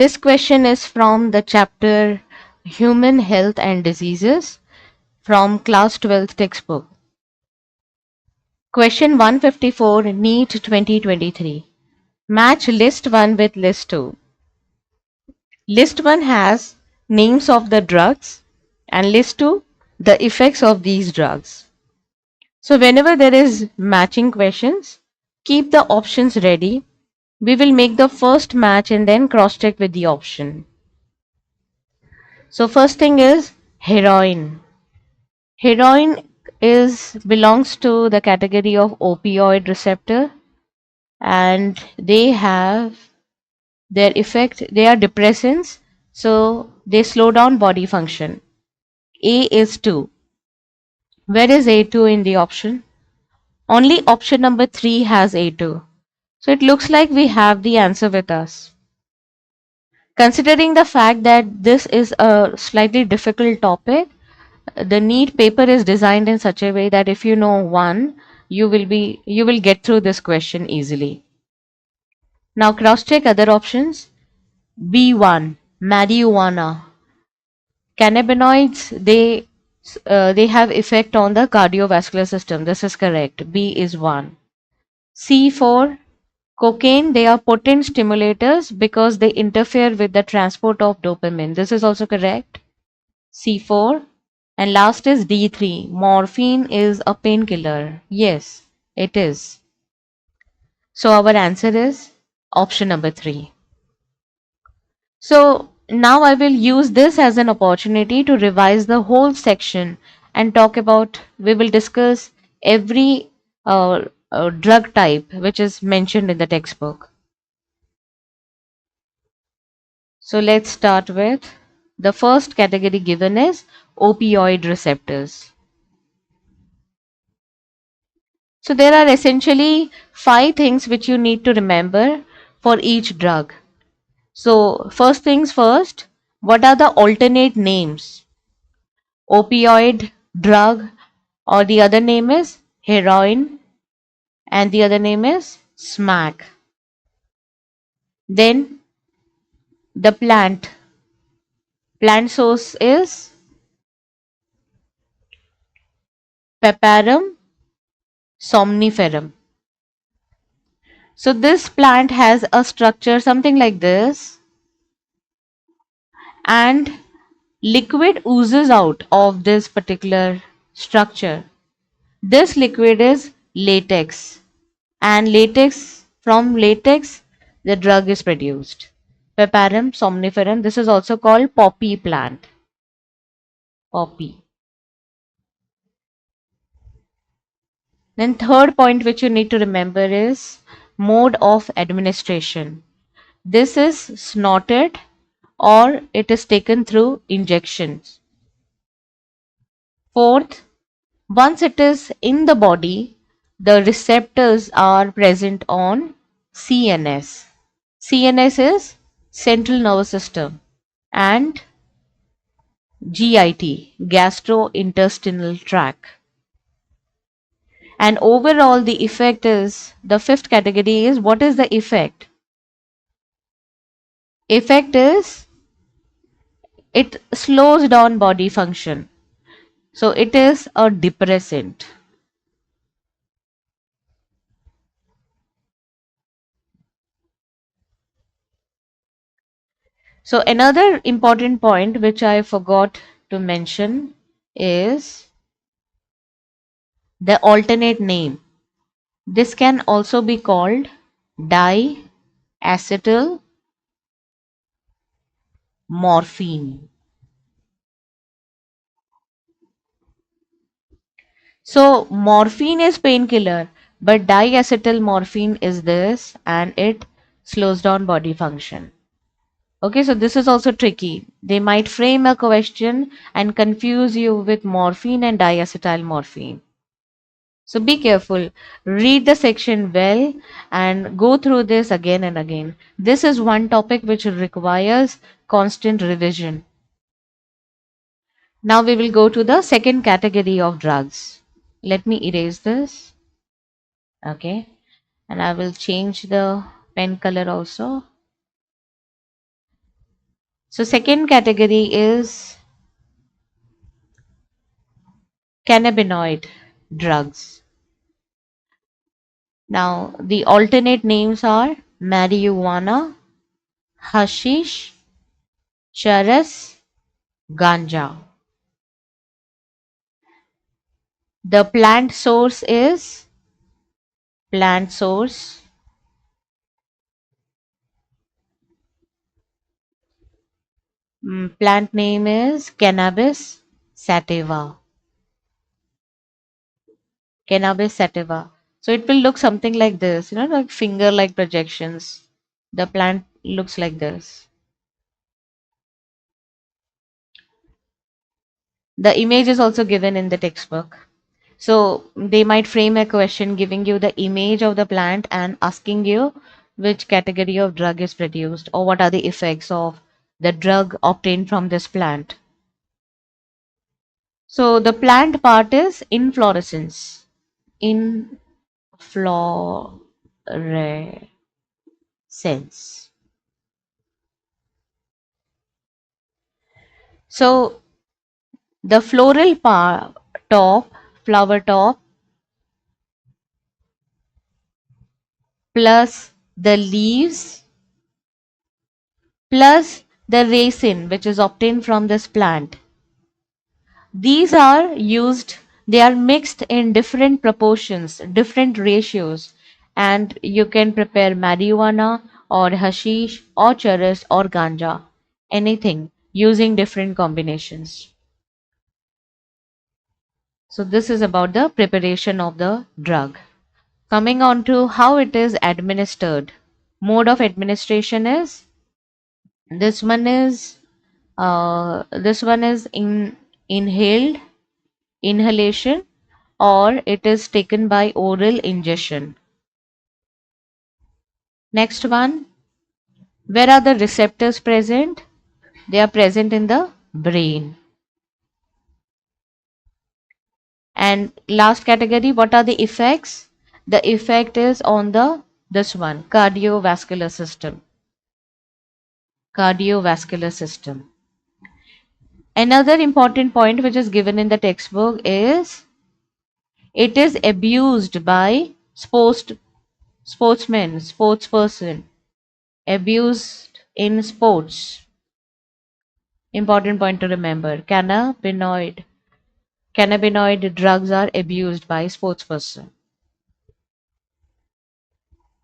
This question is from the chapter Human Health and Diseases from class 12th textbook. Question 154, NEET 2023. Match list 1 with list 2. List 1 has names of the drugs and list 2 the effects of these drugs. So whenever there is matching questions, keep the options ready. We will make the first match and then cross check with the option. So first thing is heroin. Heroin is belongs to the category of opioid receptor, and they have their effect, they are depressants, so they slow down body function. A is 2. Where is A2 in the option? Only option number 3 has A2. So it looks like we have the answer with us. Considering the fact that this is a slightly difficult topic, the NEET paper is designed in such a way that if you know one, you will get through this question easily. Now cross check other options. B1, marijuana. Cannabinoids, they have effect on the cardiovascular system. This is correct. B is 1. C4, cocaine, they are potent stimulators because they interfere with the transport of dopamine. This is also correct. C4. And last is D3. Morphine is a painkiller. Yes, it is. So our answer is option number 3. So now I will use this as an opportunity to revise the whole section and talk about, we will discuss every drug type which is mentioned in the textbook. So let's start with the first category given is opioid receptors. So there are essentially 5 things which you need to remember for each drug. So first things first, what are the alternate names? Opioid drug, or the other name is heroin, and the other name is smack. Then the plant source is Paparum somniferum. So this plant has a structure something like this, and liquid oozes out of this particular structure. This liquid is latex, and from latex the drug is produced. Paparum somniferum, this is also called poppy plant. Poppy. Then third point which you need to remember is mode of administration. This is snorted or it is taken through injections. Fourth, once it is in the body, the receptors are present on CNS. CNS is central nervous system, and GIT, gastrointestinal tract. And overall the effect is, the fifth category is, what is the effect? Effect is, it slows down body function. So it is a depressant. So another important point which I forgot to mention is the alternate name. This can also be called diacetyl morphine. So morphine is painkiller, but diacetyl morphine is this, and it slows down body function. Okay, so this is also tricky. They might frame a question and confuse you with morphine and diacetyl morphine. So be careful, read the section well and go through this again and again. This is one topic which requires constant revision. Now we will go to the second category of drugs. Let me erase this. Okay, and I will change the pen color also. So second category is cannabinoid drugs. Now the alternate names are marijuana, hashish, charas, ganja. The plant source is plant source. Plant name is cannabis sativa. Cannabis sativa. So it will look something like this, like finger like projections. The plant looks like this. The image is also given in the textbook. So they might frame a question giving you the image of the plant and asking you which category of drug is produced or what are the effects of the drug obtained from this plant. So the plant part is inflorescence. Inflorescence. So the floral top, flower top, plus the leaves, plus the racine which is obtained from this plant. These are used, they are mixed in different proportions, different ratios, and you can prepare marijuana or hashish or charas or ganja, anything using different combinations. So this is about the preparation of the drug. Coming on to how it is administered. Mode of administration is this one is inhaled inhalation or it is taken by oral ingestion. Next one, where are the receptors present? They are present in the brain. And last category, what are the effects? The effect is on the this one, cardiovascular system. Cardiovascular system. Another important point which is given in the textbook is it is abused by sportsmen, sportsperson, abused in sports. Important point to remember. Cannabinoid drugs are abused by sportsperson.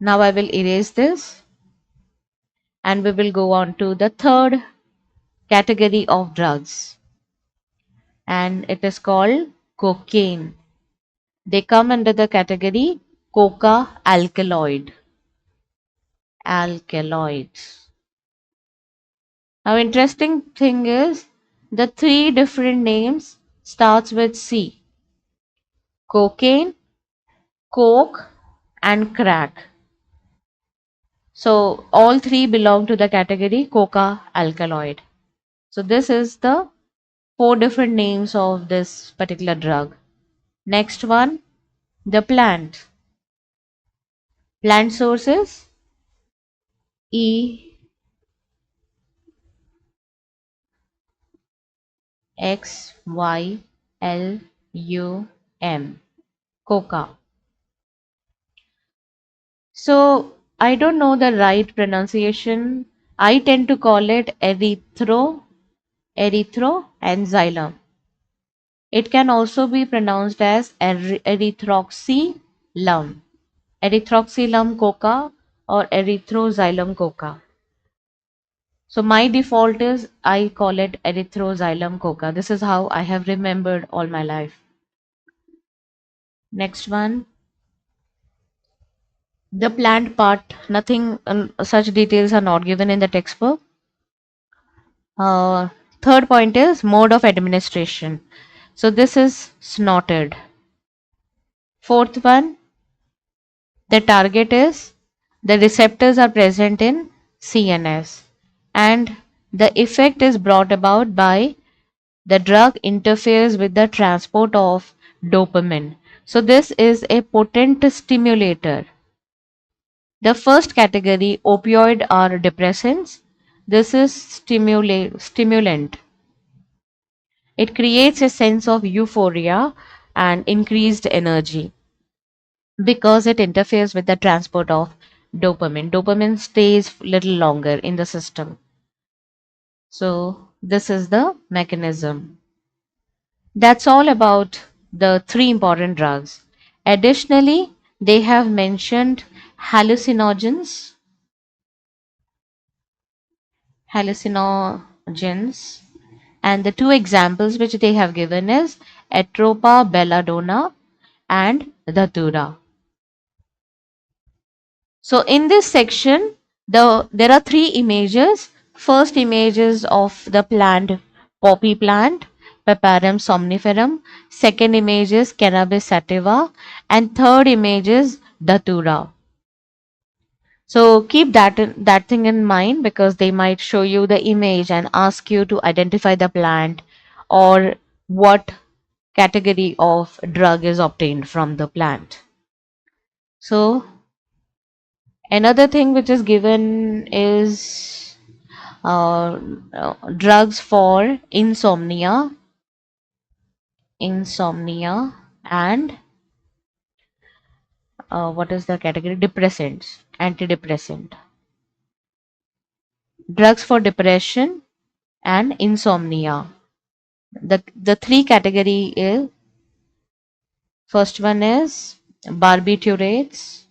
Now I will erase this and we will go on to the third category of drugs and it is called cocaine. They come under the category coca alkaloid. Alkaloids. Now interesting thing is the three different names starts with C. Cocaine, coke and crack. So all three belong to the category coca alkaloid. So this is the four different names of this particular drug. Next one, the plant. Plant sources E X Y L U M. Coca. So I don't know the right pronunciation. I tend to call it erythro and xylem. It can also be pronounced as erythroxylum, erythroxylum coca or erythroxylum coca. So my default is I call it erythroxylum coca. This is how I have remembered all my life. Next one, the plant part. Nothing, such details are not given in the textbook. Uh, Third point is mode of administration. So this is snorted. Fourth one, the target is the receptors are present in CNS and the effect is brought about by the drug interferes with the transport of dopamine. So this is a potent stimulator. The first category, opioid are depressants. This is stimulant. It creates a sense of euphoria and increased energy because it interferes with the transport of dopamine. Dopamine stays little longer in the system. So this is the mechanism. That's all about the three important drugs. Additionally, they have mentioned hallucinogens, hallucinogens, and the two examples which they have given is atropa belladonna and datura. So in this section, there are three images. First image is of the plant, poppy plant, Paparum somniferum. Second image is Cannabis sativa, and third image is Datura. So keep that thing in mind because they might show you the image and ask you to identify the plant or what category of drug is obtained from the plant. So another thing which is given is drugs for insomnia, and what is the category? Depressants, antidepressant. Drugs for depression and insomnia. The three category is first one is barbiturates,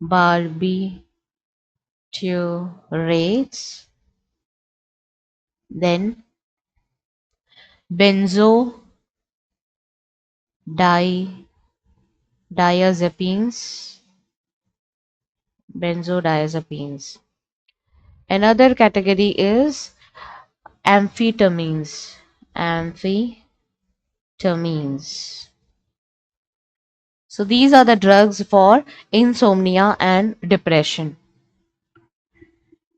barbiturates, then benzo diazepines, benzodiazepines. Another category is amphetamines, amphetamines. So these are the drugs for insomnia and depression.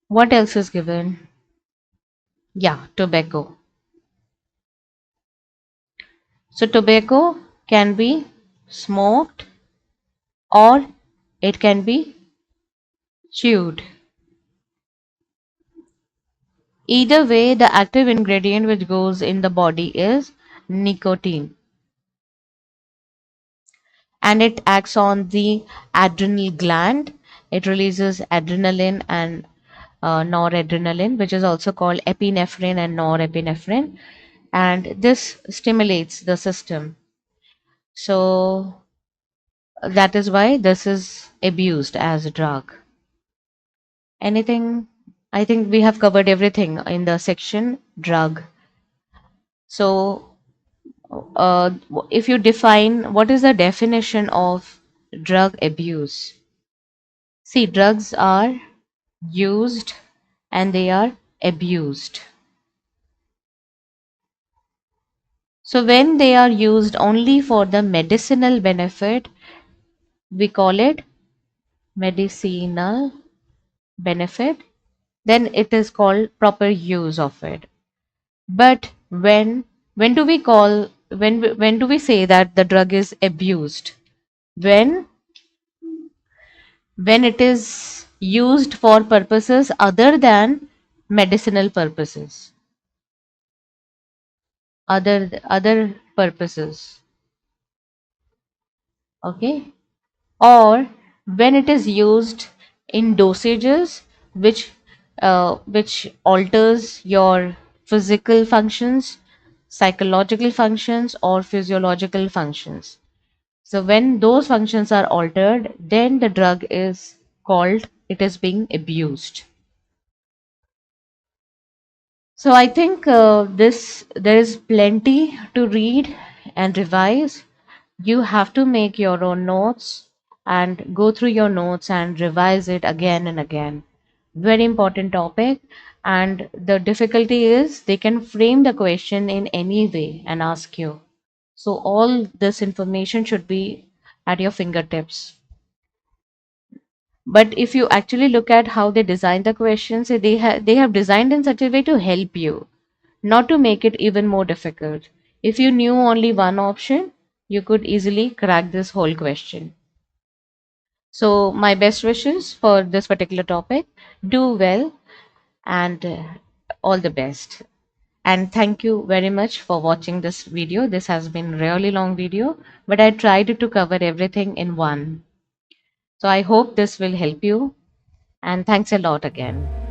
What else is given? Yeah, tobacco. So tobacco can be smoked or it can be chewed. Either way, the active ingredient which goes in the body is nicotine, and it acts on the adrenal gland. It releases adrenaline and noradrenaline, which is also called epinephrine and norepinephrine, and this stimulates the system. So that is why this is abused as a drug. Anything? I think we have covered everything in the section drug. So if you define what is the definition of drug abuse? See, drugs are used and they are abused. So when they are used only for the medicinal benefit, we call it medicinal benefit, then it is called proper use of it. But when do we call when do we say that the drug is abused? When when it is used for purposes other than medicinal purposes, other purposes, okay, or when it is used in dosages which alters your physical functions, psychological functions, or physiological functions. So when those functions are altered, then the drug is called it is being abused. So I think this there is plenty to read and revise. You have to make your own notes and go through your notes and revise it again and again. Very important topic, and the difficulty is they can frame the question in any way and ask you. So all this information should be at your fingertips. But if you actually look at how they design the questions, they have designed in such a way to help you, not to make it even more difficult. If you knew only one option, you could easily crack this whole question. So my best wishes for this particular topic. Do well. and all the best. And thank you very much for watching this video. This has been really long video, but I tried to cover everything in one. So I hope this will help you, and thanks a lot again.